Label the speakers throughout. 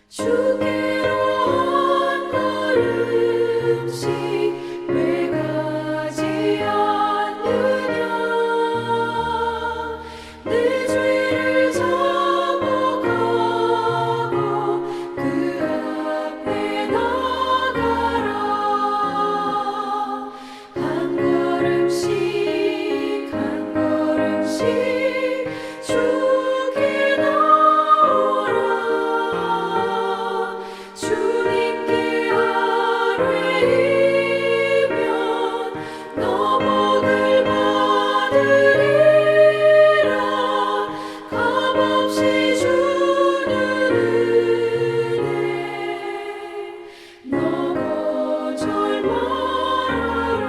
Speaker 1: 주께로 한 걸음씩 왜 가지 않느냐. 내 죄를 자복하고 그 앞에 나가라. 한 걸음씩 한 걸음씩 주께 나오라. 주님께 아뢰이면 너 복을 받으리라. 값없이 주는 은혜 너 거절 말아라.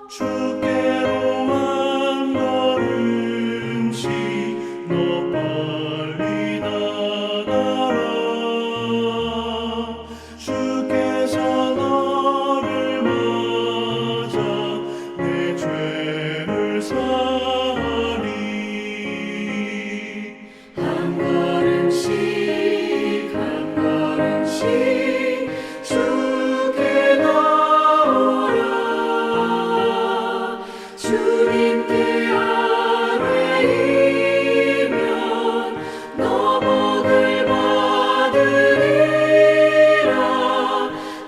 Speaker 2: 주께로 한 걸음씩 너 빨리 나가라. 주께서 너를 맞아 내 죄를 사하리.
Speaker 1: 한 걸음씩 한 걸음씩 주께 나오라. 주님께 아뢰이면 너 복을 받으리라.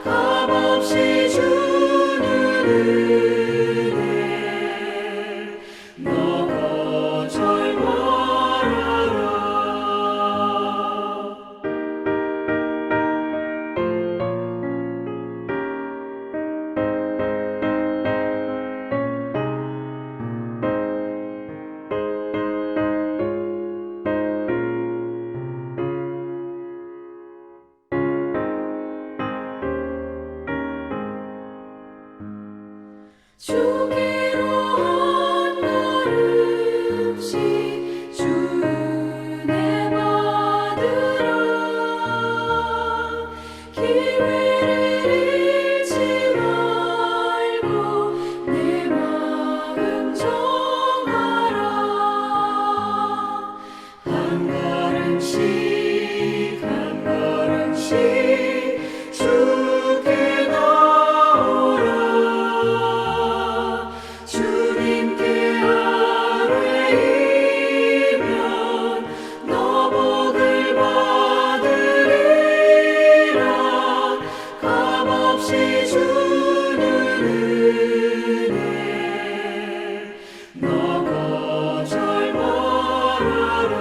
Speaker 1: 값없이 주는 은혜 너 거절 말아라. 주께로 한 걸음씩 주 은혜 받으라. 기회를 잃지 말고 내 마음 정하라. 한 걸음씩 한 걸음씩 주께 나오라. 주님께 아뢰이면 너 복을 받으리라. 값없이 주는 은혜 너 거절 말아라.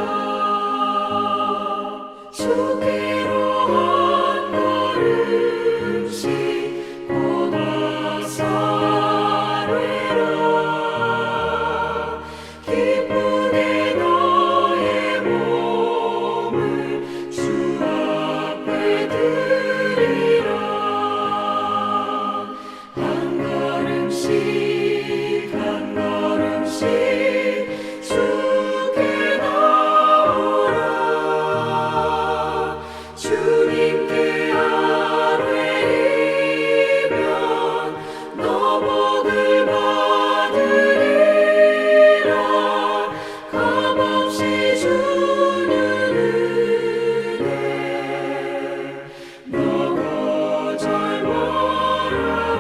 Speaker 1: 주께로 한 걸음씩 곧 와서 아뢰라. 기쁘게 너의 몸을 주 앞에 드리라. 한 걸음씩 한 걸음씩 주께 나오라. 주님께 아뢰이면 너 복을 받으리라. 값없이 주는 은혜 너 거절 말아라.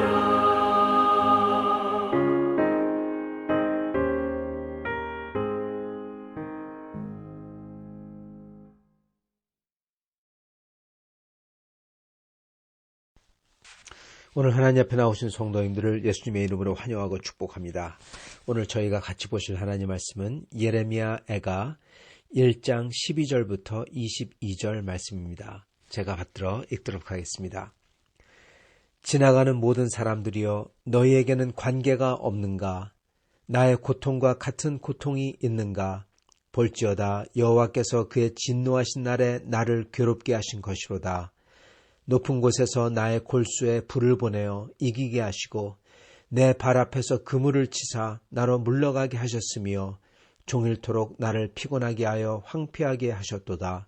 Speaker 3: 오늘 하나님 앞에 나오신 성도님들을 예수님의 이름으로 환영하고 축복합니다. 오늘 저희가 같이 보실 하나님 말씀은 예레미야 애가 1장 12절부터 22절 말씀입니다. 제가 받들어 읽도록 하겠습니다. 지나가는 모든 사람들이여 너희에게는 관계가 없는가? 나의 고통과 같은 고통이 있는가? 볼지어다 여호와께서 그의 진노하신 날에 나를 괴롭게 하신 것이로다. 높은 곳에서 나의 골수에 불을 보내어 이기게 하시고 내 발 앞에서 그물을 치사 나로 물러가게 하셨으며 종일토록 나를 피곤하게 하여 황폐하게 하셨도다.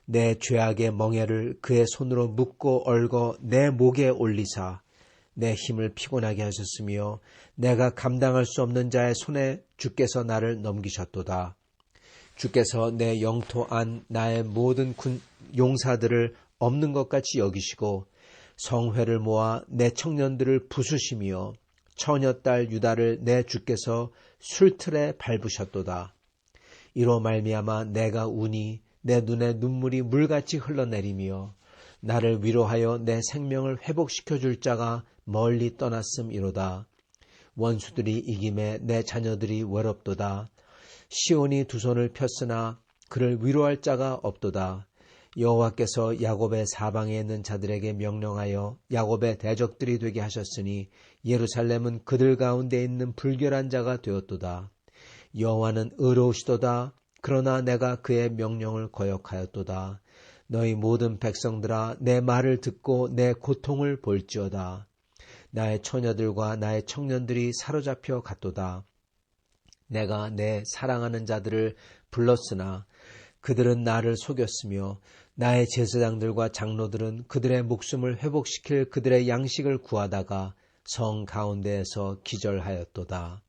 Speaker 3: 내 죄악의 멍에를 그의 손으로 묶고 얽어 내 목에 올리사 내 힘을 피곤하게 하셨으며 내가 감당할 수 없는 자의 손에 주께서 나를 넘기셨도다. 주께서 내 영토 안 나의 모든 용사들을 없는 것 같이 여기시고 성회를 모아 내 청년들을 부수시며 처녀딸 유다를 내 주께서 술틀에 밟으셨도다. 이로 말미암아 내가 우니 내 눈에 눈물이 물같이 흘러내리며 나를 위로하여 내 생명을 회복시켜 줄 자가 멀리 떠났음이로다. 원수들이 이김에 내 자녀들이 외롭도다. 시온이 두 손을 폈으나 그를 위로할 자가 없도다. 여호와께서 야곱의 사방에 있는 자들에게 명령하여 야곱의 대적들이 되게 하셨으니 예루살렘은 그들 가운데 있는 불결한 자가 되었도다. 여호와는 의로우시도다. 그러나 내가 그의 명령을 거역하였도다. 너희 모든 백성들아 내 말을 듣고 내 고통을 볼지어다. 나의 처녀들과 나의 청년들이 사로잡혀 갔도다. 내가 내 사랑하는 자들을 불렀으나 그들은 나를 속였으며 나의 제사장들과 장로들은 그들의 목숨을 회복시킬 그들의 양식을 구하다가 성 가운데에서 기절하였도다.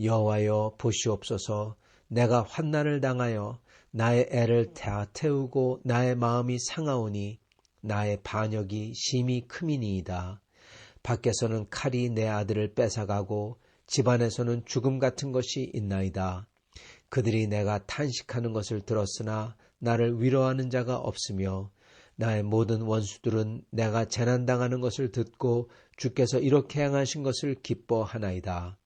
Speaker 3: 여호와여 보시옵소서. 내가 환난을 당하여 나의 애를 다 태우고 나의 마음이 상하오니 나의 반역이 심히 크미니이다. 밖에서는 칼이 내 아들을 뺏어가고 집안에서는 죽음 같은 것이 있나이다. 그들이 내가 탄식하는 것을 들었으나 나를 위로하는 자가 없으며 나의 모든 원수들은 내가 재난당하는 것을 듣고 주께서 이렇게 행하신 것을 기뻐하나이다.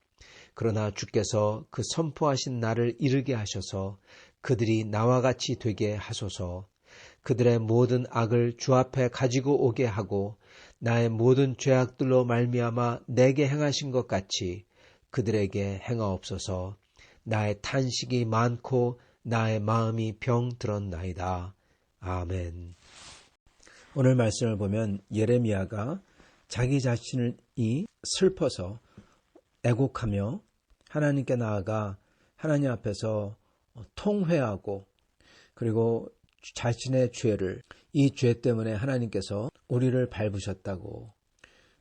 Speaker 3: 그러나 주께서 그 선포하신 날을 이르게 하셔서 그들이 나와 같이 되게 하소서. 그들의 모든 악을 주 앞에 가지고 오게 하고 나의 모든 죄악들로 말미암아 내게 행하신 것 같이 그들에게 행하옵소서. 나의 탄식이 많고 나의 마음이 병들었나이다. 아멘. 오늘 말씀을 보면 예레미야가 자기 자신이 슬퍼서 애곡하며 하나님께 나아가 하나님 앞에서 통회하고 그리고 자신의 죄를 이 죄 때문에 하나님께서 우리를 밟으셨다고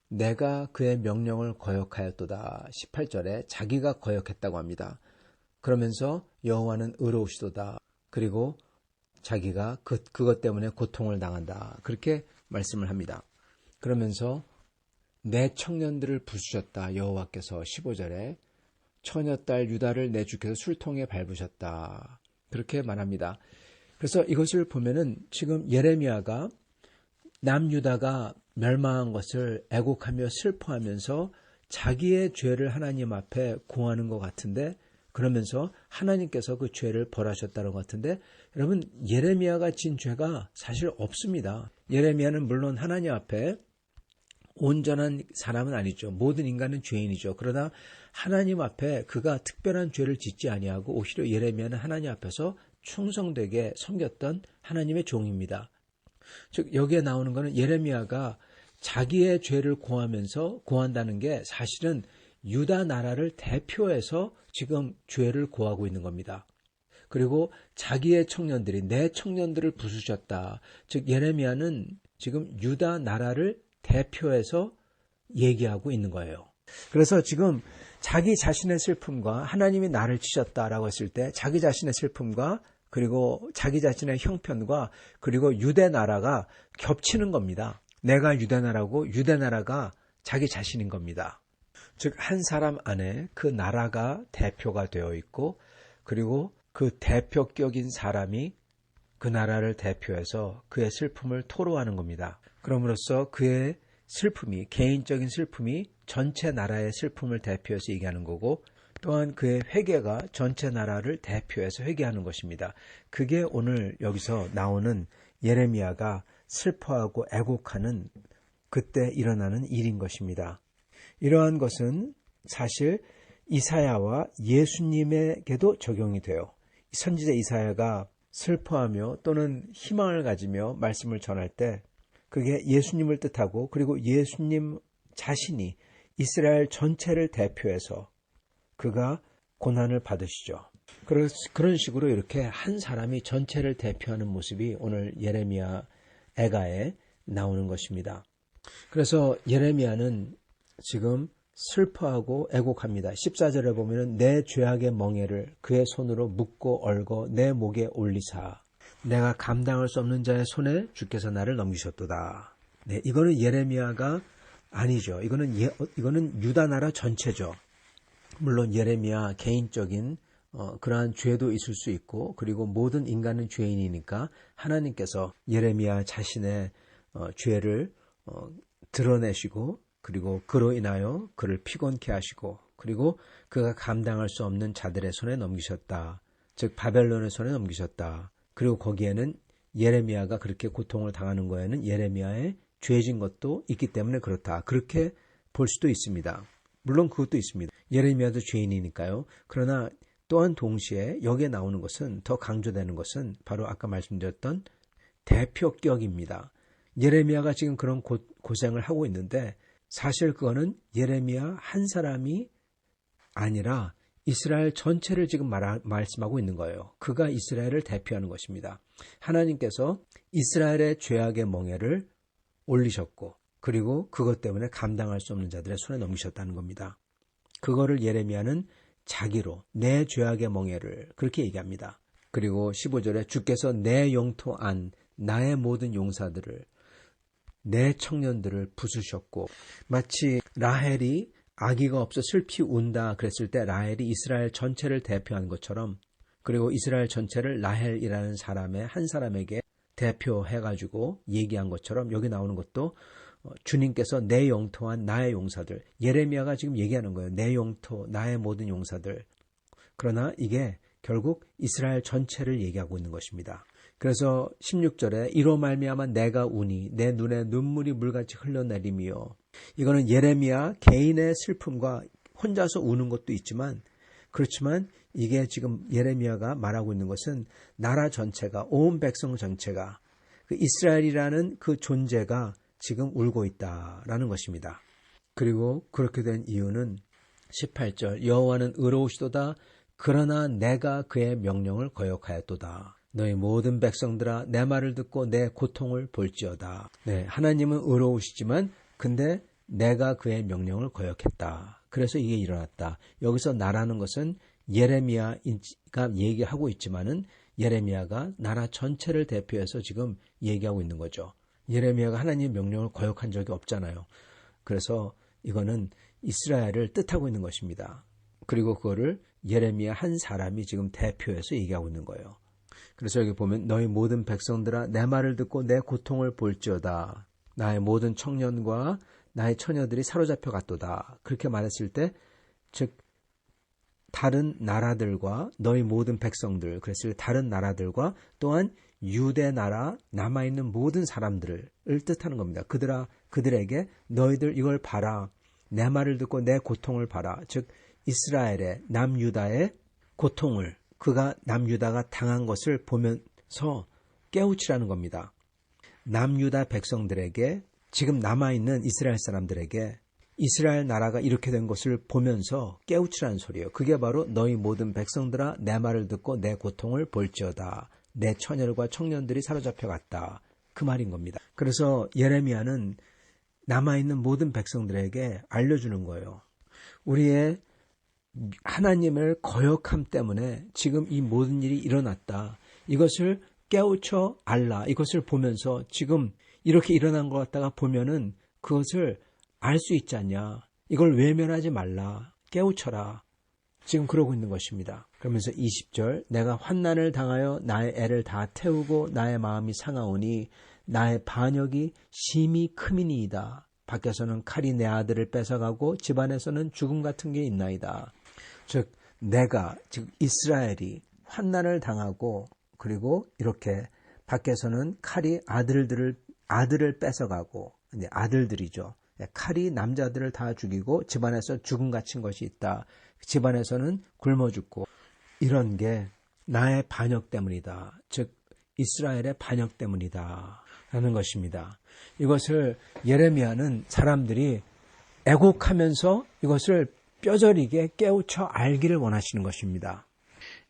Speaker 3: 내가 그의 명령을 거역하였도다. 18절에 자기가 거역했다고 합니다. 그러면서 여호와는 의로우시도다. 그리고 자기가 그것 때문에 고통을 당한다. 그렇게 말씀을 합니다. 그러면서 내 청년들을 부수셨다. 여호와께서 15절에 처녀딸 유다를 내 주께서 술통에 밟으셨다. 그렇게 말합니다. 그래서 이것을 보면은 지금 예레미야가 남유다가 멸망한 것을 애곡하며 슬퍼하면서 자기의 죄를 하나님 앞에 고하는 것 같은데 그러면서 하나님께서 그 죄를 벌하셨다는 것 같은데 여러분 예레미야가 진 죄가 사실 없습니다. 예레미야는 물론 하나님 앞에 온전한 사람은 아니죠. 모든 인간은 죄인이죠. 그러나 하나님 앞에 그가 특별한 죄를 짓지 아니하고 오히려 예레미야는 하나님 앞에서 충성되게 섬겼던 하나님의 종입니다. 즉 여기에 나오는 것은 예레미야가 자기의 죄를 고한다는 게 사실은 유다 나라를 대표해서 지금 죄를 고하고 있는 겁니다. 그리고 자기의 청년들이 내 청년들을 부수셨다. 즉 예레미야는 지금 유다 나라를 대표해서 얘기하고 있는 거예요. 그래서 지금 자기 자신의 슬픔과 하나님이 나를 치셨다라고 했을 때 자기 자신의 슬픔과 그리고 자기 자신의 형편과 그리고 유대 나라가 겹치는 겁니다. 내가 유대 나라고 유대 나라가 자기 자신인 겁니다. 즉 한 사람 안에 그 나라가 대표가 되어 있고 그리고 그 대표격인 사람이 그 나라를 대표해서 그의 슬픔을 토로하는 겁니다. 그럼으로써 그의 슬픔이 개인적인 슬픔이 전체 나라의 슬픔을 대표해서 얘기하는 거고 또한 그의 회개가 전체 나라를 대표해서 회개하는 것입니다. 그게 오늘 여기서 나오는 예레미야가 슬퍼하고 애곡하는 그때 일어나는 일인 것입니다. 이러한 것은 사실 이사야와 예수님에게도 적용이 돼요. 선지자 이사야가 슬퍼하며 또는 희망을 가지며 말씀을 전할 때 그게 예수님을 뜻하고 그리고 예수님 자신이 이스라엘 전체를 대표해서 그가 고난을 받으시죠. 그런 식으로 이렇게 한 사람이 전체를 대표하는 모습이 오늘 예레미야 애가에 나오는 것입니다. 그래서 예레미야는 지금 슬퍼하고 애곡합니다. 14절에 보면은 내 죄악의 멍에를 그의 손으로 묶고 얽어 내 목에 올리사 내가 감당할 수 없는 자의 손에 주께서 나를 넘기셨도다. 네, 이거는 예레미야가 아니죠. 이거는 유다 나라 전체죠. 물론 예레미야 개인적인 그러한 죄도 있을 수 있고, 그리고 모든 인간은 죄인이니까 하나님께서 예레미야 자신의 죄를 드러내시고, 그리고 그로 인하여 그를 피곤케 하시고, 그리고 그가 감당할 수 없는 자들의 손에 넘기셨다. 즉 바벨론의 손에 넘기셨다. 그리고 거기에는 예레미야가 그렇게 고통을 당하는 거에는 예레미야의 죄진 것도 있기 때문에 그렇다. 그렇게 볼 수도 있습니다. 물론 그것도 있습니다. 예레미야도 죄인이니까요. 그러나 또한 동시에 여기에 나오는 것은, 더 강조되는 것은 바로 아까 말씀드렸던 대표격입니다. 예레미야가 지금 그런 고생을 하고 있는데, 사실 그거는 예레미야 한 사람이 아니라 이스라엘 전체를 지금 말씀하고 있는 거예요. 그가 이스라엘을 대표하는 것입니다. 하나님께서 이스라엘의 죄악의 멍에를 올리셨고, 그리고 그것 때문에 감당할 수 없는 자들의 손에 넘기셨다는 겁니다. 그거를 예레미야는 자기로 내 죄악의 멍에를 그렇게 얘기합니다. 그리고 15절에 주께서 내 영토 안 나의 모든 용사들을, 내 청년들을 부수셨고, 마치 라헬이 아기가 없어 슬피 운다 그랬을 때 라헬이 이스라엘 전체를 대표하는 것처럼, 그리고 이스라엘 전체를 라헬이라는 사람의 한 사람에게 대표해가지고 얘기한 것처럼 여기 나오는 것도 주님께서 내 영토한 나의 용사들, 예레미야가 지금 얘기하는 거예요. 내 영토, 나의 모든 용사들. 그러나 이게 결국 이스라엘 전체를 얘기하고 있는 것입니다. 그래서 16절에 이로 말미암아 내가 우니 내 눈에 눈물이 물같이 흘러내리며, 이거는 예레미야 개인의 슬픔과 혼자서 우는 것도 있지만, 그렇지만 이게 지금 예레미야가 말하고 있는 것은 나라 전체가, 온 백성 전체가, 그 이스라엘이라는 그 존재가 지금 울고 있다라는 것입니다. 그리고 그렇게 된 이유는 18절 여호와는 의로우시도다 그러나 내가 그의 명령을 거역하였도다. 너희 모든 백성들아 내 말을 듣고 내 고통을 볼지어다. 네, 하나님은 의로우시지만 근데 내가 그의 명령을 거역했다. 그래서 이게 일어났다. 여기서 나라는 것은 예레미야가 얘기하고 있지만은 예레미야가 나라 전체를 대표해서 지금 얘기하고 있는 거죠. 예레미야가 하나님의 명령을 거역한 적이 없잖아요. 그래서 이거는 이스라엘을 뜻하고 있는 것입니다. 그리고 그거를 예레미야 한 사람이 지금 대표해서 얘기하고 있는 거예요. 그래서 여기 보면 너희 모든 백성들아 내 말을 듣고 내 고통을 볼지어다. 나의 모든 청년과 나의 처녀들이 사로잡혀 갔도다. 그렇게 말했을 때, 즉 다른 나라들과 너희 모든 백성들, 그랬을 때 다른 나라들과 또한 유대 나라 남아있는 모든 사람들을 뜻하는 겁니다. 그들에게 너희들 이걸 봐라. 내 말을 듣고 내 고통을 봐라. 즉 이스라엘의 남유다의 고통을, 그가 남유다가 당한 것을 보면서 깨우치라는 겁니다. 남유다 백성들에게, 지금 남아있는 이스라엘 사람들에게 이스라엘 나라가 이렇게 된 것을 보면서 깨우치라는 소리예요. 그게 바로 너희 모든 백성들아 내 말을 듣고 내 고통을 볼지어다. 내 처녀들과 청년들이 사로잡혀 갔다. 그 말인 겁니다. 그래서 예레미야는 남아있는 모든 백성들에게 알려주는 거예요. 우리의 하나님을 거역함 때문에 지금 이 모든 일이 일어났다. 이것을 깨우쳐 알라. 이것을 보면서 지금 이렇게 일어난 것 같다가 보면은 그것을 알 수 있지 않냐. 이걸 외면하지 말라. 깨우쳐라. 지금 그러고 있는 것입니다. 그러면서 20절 내가 환난을 당하여 나의 애를 다 태우고 나의 마음이 상하오니 나의 반역이 심히 크미니이다. 밖에서는 칼이 내 아들을 뺏어가고 집안에서는 죽음 같은 게 있나이다. 즉 이스라엘이 환난을 당하고, 그리고 이렇게 밖에서는 칼이 아들을 뺏어가고, 아들들이죠. 칼이 남자들을 다 죽이고 집안에서 죽음 갇힌 것이 있다. 집안에서는 굶어 죽고, 이런 게 나의 반역 때문이다. 즉 이스라엘의 반역 때문이다 라는 것입니다. 이것을 예레미야는 사람들이 애곡하면서 이것을 뼈저리게 깨우쳐 알기를 원하시는 것입니다.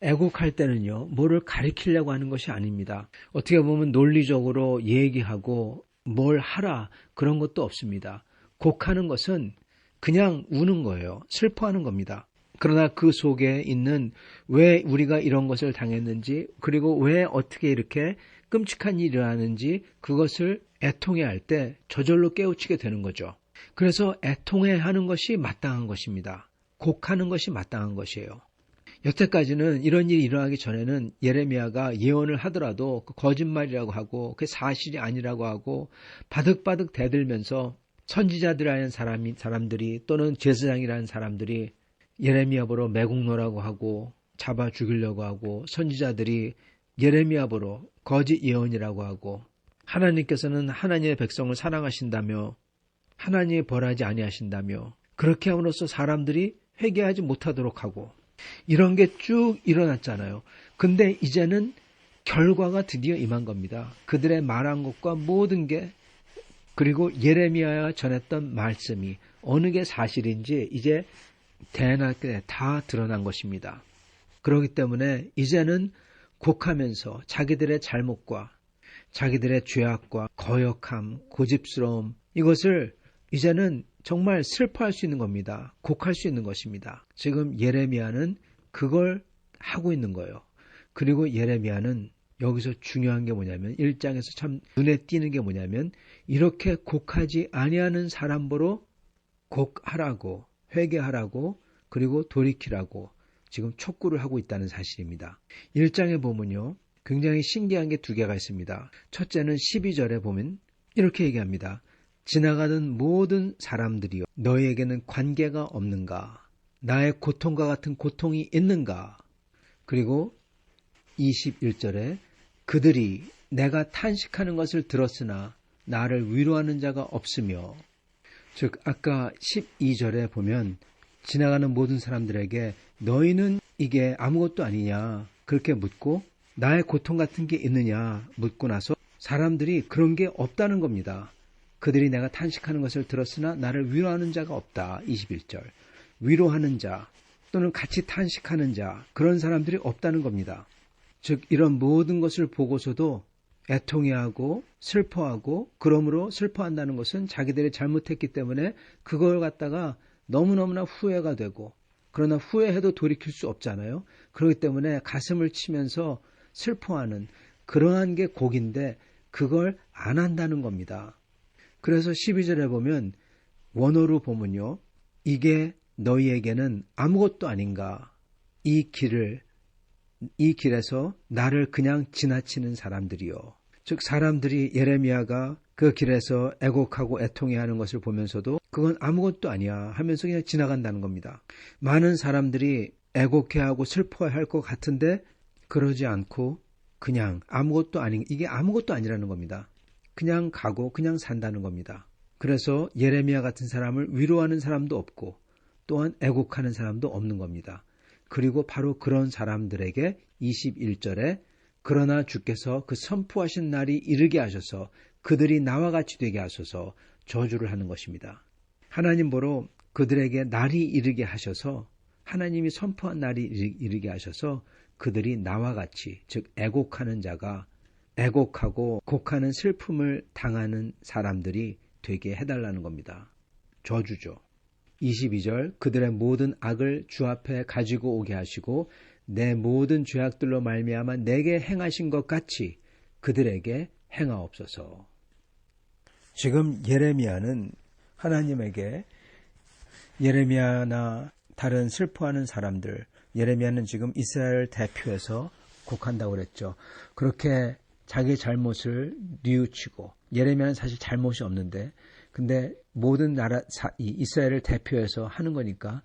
Speaker 3: 애곡할 때는요, 뭐를 가리키려고 하는 것이 아닙니다. 어떻게 보면 논리적으로 얘기하고 뭘 하라 그런 것도 없습니다. 곡하는 것은 그냥 우는 거예요. 슬퍼하는 겁니다. 그러나 그 속에 있는 왜 우리가 이런 것을 당했는지, 그리고 왜 어떻게 이렇게 끔찍한 일이 일어나는지 그것을 애통해할 때 저절로 깨우치게 되는 거죠. 그래서 애통해하는 것이 마땅한 것입니다. 곡하는 것이 마땅한 것이에요. 여태까지는 이런 일이 일어나기 전에는 예레미야가 예언을 하더라도 그 거짓말이라고 하고 그게 사실이 아니라고 하고 바득바득 대들면서 선지자들이라는 사람들이 또는 제사장이라는 사람들이 예레미야 보러 매국노라고 하고 잡아 죽이려고 하고 선지자들이 예레미야 보러 거짓 예언이라고 하고 하나님께서는 하나님의 백성을 사랑하신다며 하나님이 벌하지 아니하신다며 그렇게 함으로써 사람들이 회개하지 못하도록 하고 이런 게 쭉 일어났잖아요. 근데 이제는 결과가 드디어 임한 겁니다. 그들의 말한 것과 모든 게 그리고 예레미야가 전했던 말씀이 어느 게 사실인지 이제 대낮에 다 드러난 것입니다. 그렇기 때문에 이제는 곡하면서 자기들의 잘못과 자기들의 죄악과 거역함, 고집스러움 이것을 이제는 정말 슬퍼할 수 있는 겁니다. 곡할 수 있는 것입니다. 지금 예레미야는 그걸 하고 있는 거예요. 그리고 예레미야는 여기서 중요한 게 뭐냐면 1장에서 참 눈에 띄는 게 뭐냐면 이렇게 곡하지 아니하는 사람 보러 곡하라고 회개하라고 그리고 돌이키라고 지금 촉구를 하고 있다는 사실입니다. 1장에 보면요. 굉장히 신기한 게 두 개가 있습니다. 첫째는 12절에 보면 이렇게 얘기합니다. 지나가던 모든 사람들이여 너희에게는 관계가 없는가? 나의 고통과 같은 고통이 있는가? 그리고 21절에 그들이 내가 탄식하는 것을 들었으나 나를 위로하는 자가 없으며 즉 아까 12절에 보면 지나가는 모든 사람들에게 너희는 이게 아무것도 아니냐 그렇게 묻고 나의 고통 같은 게 있느냐 묻고 나서 사람들이 그런 게 없다는 겁니다. 그들이 내가 탄식하는 것을 들었으나 나를 위로하는 자가 없다. 21절. 위로하는 자 또는 같이 탄식하는 자 그런 사람들이 없다는 겁니다. 즉 이런 모든 것을 보고서도 애통해하고 슬퍼하고 그러므로 슬퍼한다는 것은 자기들이 잘못했기 때문에 그걸 갖다가 너무너무나 후회가 되고 그러나 후회해도 돌이킬 수 없잖아요. 그렇기 때문에 가슴을 치면서 슬퍼하는 그러한 게 곡인데 그걸 안 한다는 겁니다. 그래서 12절에 보면 원어로 보면요. 이게 너희에게는 아무것도 아닌가. 이 길에서 나를 그냥 지나치는 사람들이요. 즉 사람들이 예레미야가 그 길에서 애곡하고 애통해하는 것을 보면서도 그건 아무것도 아니야 하면서 그냥 지나간다는 겁니다. 많은 사람들이 애곡해하고 슬퍼할 것 같은데 그러지 않고 그냥 아무것도 아닌 이게 아무것도 아니라는 겁니다. 그냥 가고 그냥 산다는 겁니다. 그래서 예레미야 같은 사람을 위로하는 사람도 없고 또한 애곡하는 사람도 없는 겁니다. 그리고 바로 그런 사람들에게 21절에 그러나 주께서 그 선포하신 날이 이르게 하셔서 그들이 나와 같이 되게 하소서 저주를 하는 것입니다. 하나님 보러 그들에게 날이 이르게 하셔서 하나님이 선포한 날이 이르게 하셔서 그들이 나와 같이 즉 애곡하는 자가 애곡하고 곡하는 슬픔을 당하는 사람들이 되게 해달라는 겁니다. 저주죠. 22절 그들의 모든 악을 주 앞에 가지고 오게 하시고 내 모든 죄악들로 말미암아 내게 행하신 것 같이 그들에게 행하옵소서. 지금 예레미야는 하나님에게 예레미야나 다른 슬퍼하는 사람들 예레미야는 지금 이스라엘을 대표해서 곡한다고 그랬죠. 그렇게 자기 잘못을 뉘우치고 예레미야는 사실 잘못이 없는데 근데 모든 나라 이스라엘을 대표해서 하는 거니까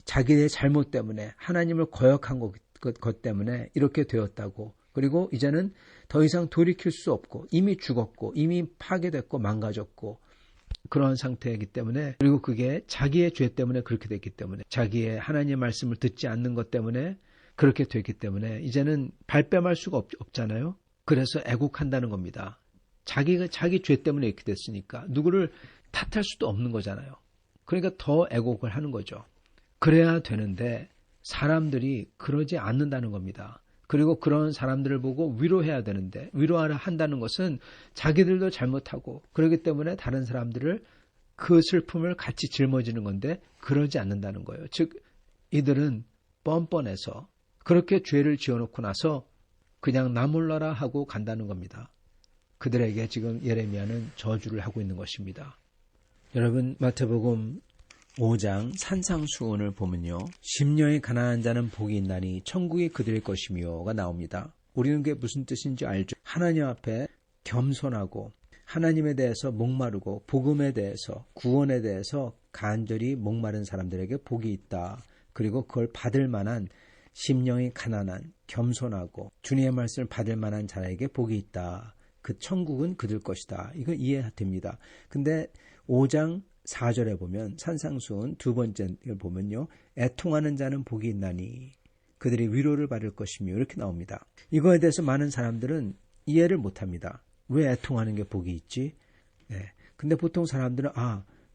Speaker 3: 자기의 잘못 때문에 하나님을 거역한 것 때문에 이렇게 되었다고 그리고 이제는 더 이상 돌이킬 수 없고 이미 죽었고 이미 파괴됐고 망가졌고 그런 상태이기 때문에 그리고 그게 자기의 죄 때문에 그렇게 됐기 때문에 자기의 하나님의 말씀을 듣지 않는 것 때문에 그렇게 됐기 때문에 이제는 발뺌할 수가 없잖아요. 그래서 애곡한다는 겁니다. 자기 죄 때문에 이렇게 됐으니까 누구를 탓할 수도 없는 거잖아요. 그러니까 더 애곡을 하는 거죠. 그래야 되는데 사람들이 그러지 않는다는 겁니다. 그리고 그런 사람들을 보고 위로해야 되는데 위로하라 한다는 것은 자기들도 잘못하고 그렇기 때문에 다른 사람들을 그 슬픔을 같이 짊어지는 건데 그러지 않는다는 거예요. 즉 이들은 뻔뻔해서 그렇게 죄를 지어놓고 나서 그냥 나 몰라라 하고 간다는 겁니다. 그들에게 지금 예레미야는 저주를 하고 있는 것입니다. 여러분 마태복음 5장 산상수훈을 보면요. 심령이 가난한 자는 복이 있나니 천국이 그들의 것이며가 나옵니다. 우리는 그게 무슨 뜻인지 알죠. 하나님 앞에 겸손하고 하나님에 대해서 목마르고 복음에 대해서 구원에 대해서 간절히 목마른 사람들에게 복이 있다. 그리고 그걸 받을 만한 심령이 가난한 겸손하고 주님의 말씀을 받을 만한 자에게 복이 있다. 그 천국은 그들 것이다. 이거 이해됩니다. 근데 5장 4절에 보면 산상수훈 두 번째를 보면요. 애통하는 자는 복이 있나니 그들이 위로를 받을 것이며 이렇게 나옵니다. 이거에 대해서 많은 사람들은 이해를 못합니다. 왜 애통하는 게 복이 있지? 네. 근데 보통 사람들은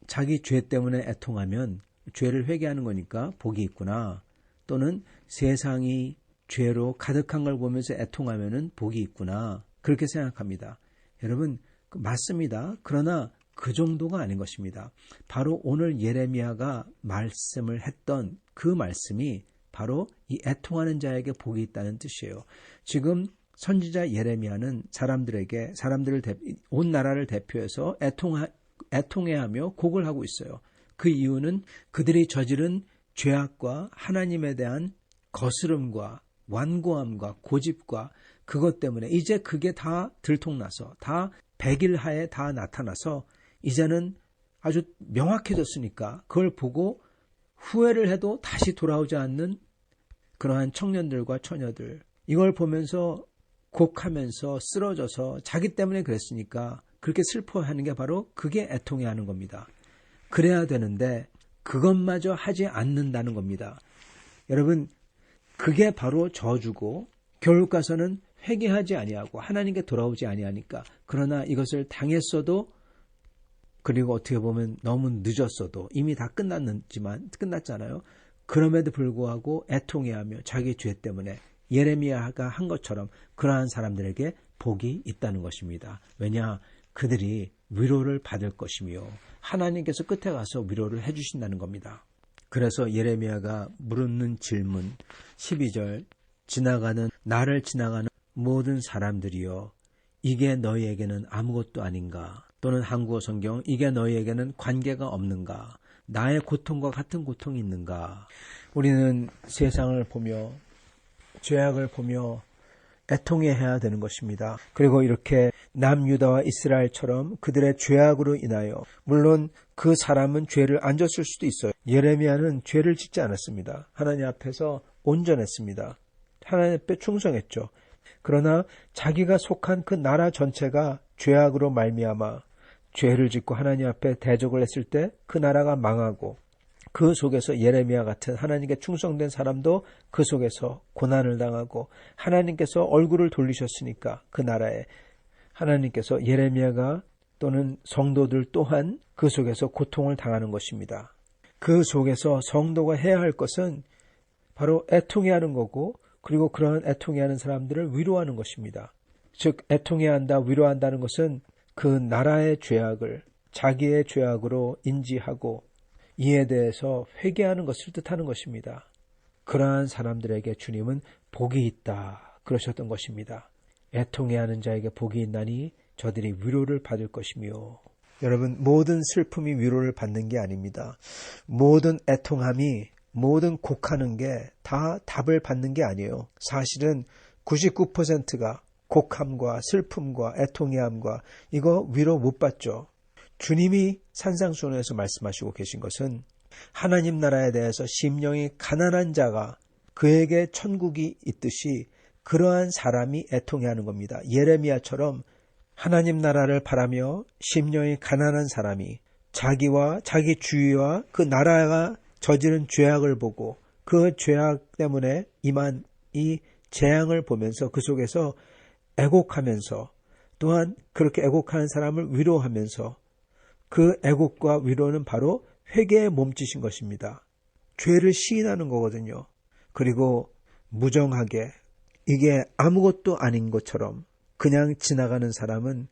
Speaker 3: 자기 죄 때문에 애통하면 죄를 회개하는 거니까 복이 있구나. 또는 세상이 죄로 가득한 걸 보면서 애통하면은 복이 있구나. 그렇게 생각합니다. 여러분 맞습니다. 그러나 그 정도가 아닌 것입니다. 바로 오늘 예레미야가 말씀을 했던 그 말씀이 바로 이 애통하는 자에게 복이 있다는 뜻이에요. 지금 선지자 예레미야는 온 나라를 대표해서 애통해하며 곡을 하고 있어요. 그 이유는 그들이 저지른 죄악과 하나님에 대한 거스름과 완고함과 고집과 그것 때문에 이제 그게 다 들통나서 다 백일하에 다 나타나서 이제는 아주 명확해졌으니까 그걸 보고 후회를 해도 다시 돌아오지 않는 그러한 청년들과 처녀들, 이걸 보면서 곡하면서 쓰러져서 자기 때문에 그랬으니까 그렇게 슬퍼하는 게 바로 그게 애통해하는 겁니다. 그래야 되는데 그것마저 하지 않는다는 겁니다. 여러분 그게 바로 저주고 결국 가서는 회개하지 아니하고 하나님께 돌아오지 아니하니까. 그러나 이것을 당했어도 그리고 어떻게 보면 너무 늦었어도 이미 다 끝났잖아요. 그럼에도 불구하고 애통해하며 자기 죄 때문에 예레미야가 한 것처럼 그러한 사람들에게 복이 있다는 것입니다. 왜냐? 그들이 위로를 받을 것이며 하나님께서 끝에 가서 위로를 해주신다는 겁니다. 그래서 예레미야가 물는 질문 12절 나를 지나가는 모든 사람들이여 이게 너희에게는 아무것도 아닌가? 또는 한국어 성경 이게 너희에게는 관계가 없는가? 나의 고통과 같은 고통이 있는가? 우리는 세상을 보며 죄악을 보며 애통해야 되는 것입니다. 그리고 이렇게 남유다와 이스라엘처럼 그들의 죄악으로 인하여 물론 그 사람은 죄를 안 졌을 수도 있어요. 예레미야는 죄를 짓지 않았습니다. 하나님 앞에서 온전했습니다. 하나님 앞에 충성했죠. 그러나 자기가 속한 그 나라 전체가 죄악으로 말미암아 죄를 짓고 하나님 앞에 대적을 했을 때 그 나라가 망하고 그 속에서 예레미야 같은 하나님께 충성된 사람도 그 속에서 고난을 당하고 하나님께서 얼굴을 돌리셨으니까 그 나라에 하나님께서 예레미야가 또는 성도들 또한 그 속에서 고통을 당하는 것입니다. 그 속에서 성도가 해야 할 것은 바로 애통해하는 거고 그리고 그런 애통해하는 사람들을 위로하는 것입니다. 즉 애통해야 한다, 위로한다는 것은 그 나라의 죄악을 자기의 죄악으로 인지하고 이에 대해서 회개하는 것을 뜻하는 것입니다. 그러한 사람들에게 주님은 복이 있다 그러셨던 것입니다. 애통해하는 자에게 복이 있나니 저들이 위로를 받을 것이며. 여러분 모든 슬픔이 위로를 받는 게 아닙니다. 모든 애통함이 모든 곡하는 게 다 답을 받는 게 아니에요. 사실은 99%가 곡함과 슬픔과 애통해함과 이거 위로 못 받죠. 주님이 산상수훈에서 말씀하시고 계신 것은 하나님 나라에 대해서 심령이 가난한 자가 그에게 천국이 있듯이 그러한 사람이 애통해하는 겁니다. 예레미야처럼 하나님 나라를 바라며 심령이 가난한 사람이 자기와 자기 주위와 그 나라가 저지른 죄악을 보고 그 죄악 때문에 임한 이 재앙을 보면서 그 속에서 애곡하면서 또한 그렇게 애곡하는 사람을 위로하면서 그 애곡과 위로는 바로 회개에 몸짓인 것입니다. 죄를 시인하는 거거든요. 그리고 무정하게 이게 아무것도 아닌 것처럼 그냥 지나가는 사람은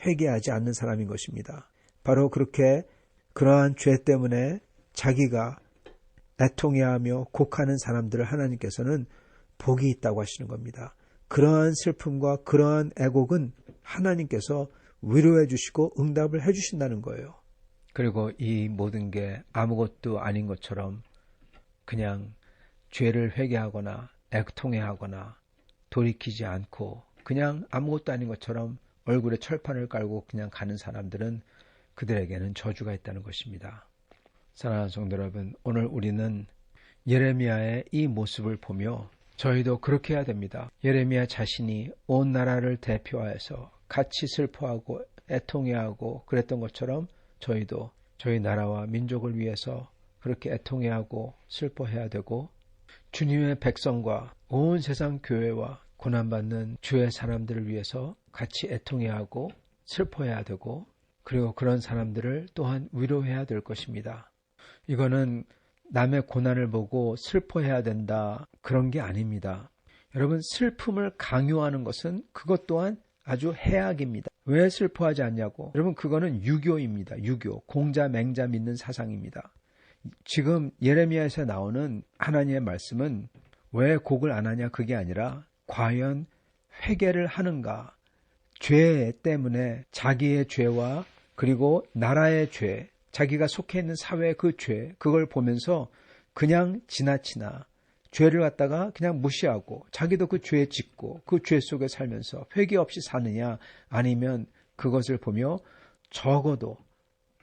Speaker 3: 회개하지 않는 사람인 것입니다. 바로 그렇게 그러한 죄 때문에 자기가 애통해하며 곡하는 사람들을 하나님께서는 복이 있다고 하시는 겁니다. 그러한 슬픔과 그러한 애곡은 하나님께서 위로해 주시고 응답을 해 주신다는 거예요. 그리고 이 모든 게 아무것도 아닌 것처럼 그냥 죄를 회개하거나 애통해하거나 돌이키지 않고 그냥 아무것도 아닌 것처럼 얼굴에 철판을 깔고 그냥 가는 사람들은 그들에게는 저주가 있다는 것입니다. 사랑하는 성도 여러분, 오늘 우리는 예레미야의 이 모습을 보며 저희도 그렇게 해야 됩니다. 예레미야 자신이 온 나라를 대표하여서 같이 슬퍼하고 애통해하고 그랬던 것처럼 저희도 저희 나라와 민족을 위해서 그렇게 애통해하고 슬퍼해야 되고 주님의 백성과 온 세상 교회와 고난받는 주의 사람들을 위해서 같이 애통해하고 슬퍼해야 되고 그리고 그런 사람들을 또한 위로해야 될 것입니다. 이거는 남의 고난을 보고 슬퍼해야 된다 그런 게 아닙니다. 여러분 슬픔을 강요하는 것은 그것 또한 아주 해악입니다. 왜 슬퍼하지 않냐고. 여러분 그거는 유교입니다. 유교. 공자 맹자 믿는 사상입니다. 지금 예레미야에서 나오는 하나님의 말씀은 왜 곡을 안 하냐 그게 아니라 과연 회개를 하는가. 죄 때문에 자기의 죄와 그리고 나라의 죄, 자기가 속해 있는 사회의 그 죄, 그걸 보면서 그냥 지나치나 죄를 갖다가 그냥 무시하고 자기도 그 죄에 짓고 그 죄 속에 살면서 회개 없이 사느냐 아니면 그것을 보며 적어도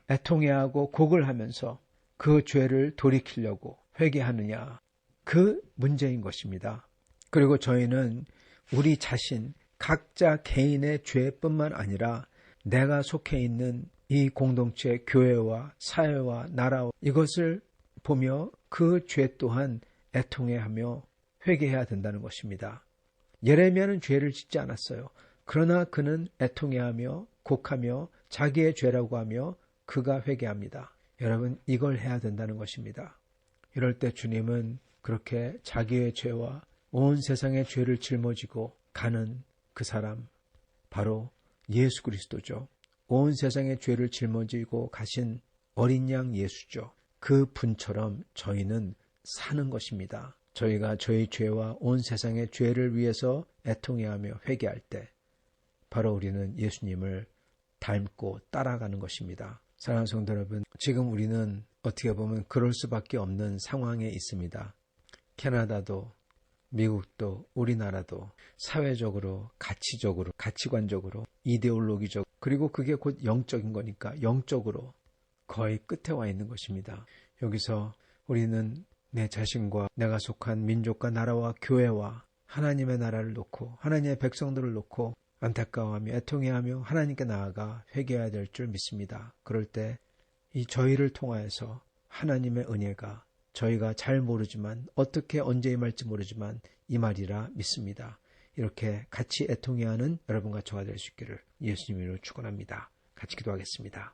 Speaker 3: 애통해하고 곡을 하면서 그 죄를 돌이키려고 회개하느냐 그 문제인 것입니다. 그리고 저희는 우리 자신 각자 개인의 죄뿐만 아니라 내가 속해 있는 이 공동체 교회와 사회와 나라와 이것을 보며 그 죄 또한 애통해하며 회개해야 된다는 것입니다. 예레미야는 죄를 짓지 않았어요. 그러나 그는 애통해하며 곡하며 자기의 죄라고 하며 그가 회개합니다. 여러분 이걸 해야 된다는 것입니다. 이럴 때 주님은 그렇게 자기의 죄와 온 세상의 죄를 짊어지고 가는 그 사람 바로 예수 그리스도죠. 온 세상의 죄를 짊어지고 가신 어린 양 예수죠. 그 분처럼 저희는 사는 것입니다. 저희가 저희 죄와 온 세상의 죄를 위해서 애통해하며 회개할 때 바로 우리는 예수님을 닮고 따라가는 것입니다. 사랑하는 성도 여러분, 지금 우리는 어떻게 보면 그럴 수밖에 없는 상황에 있습니다. 캐나다도 미국도 우리나라도 사회적으로 가치적으로 가치관적으로 이데올로기적 그리고 그게 곧 영적인 거니까 영적으로 거의 끝에 와 있는 것입니다. 여기서 우리는 내 자신과 내가 속한 민족과 나라와 교회와 하나님의 나라를 놓고 하나님의 백성들을 놓고 안타까워하며 애통해하며 하나님께 나아가 회개해야 될 줄 믿습니다. 그럴 때 이 저희를 통하여서 하나님의 은혜가 저희가 잘 모르지만 어떻게 언제 임할지 모르지만 임하리라 믿습니다. 이렇게 같이 애통해하는 여러분과 저가 될 수 있기를 예수님 이름으로 축원합니다. 같이 기도하겠습니다.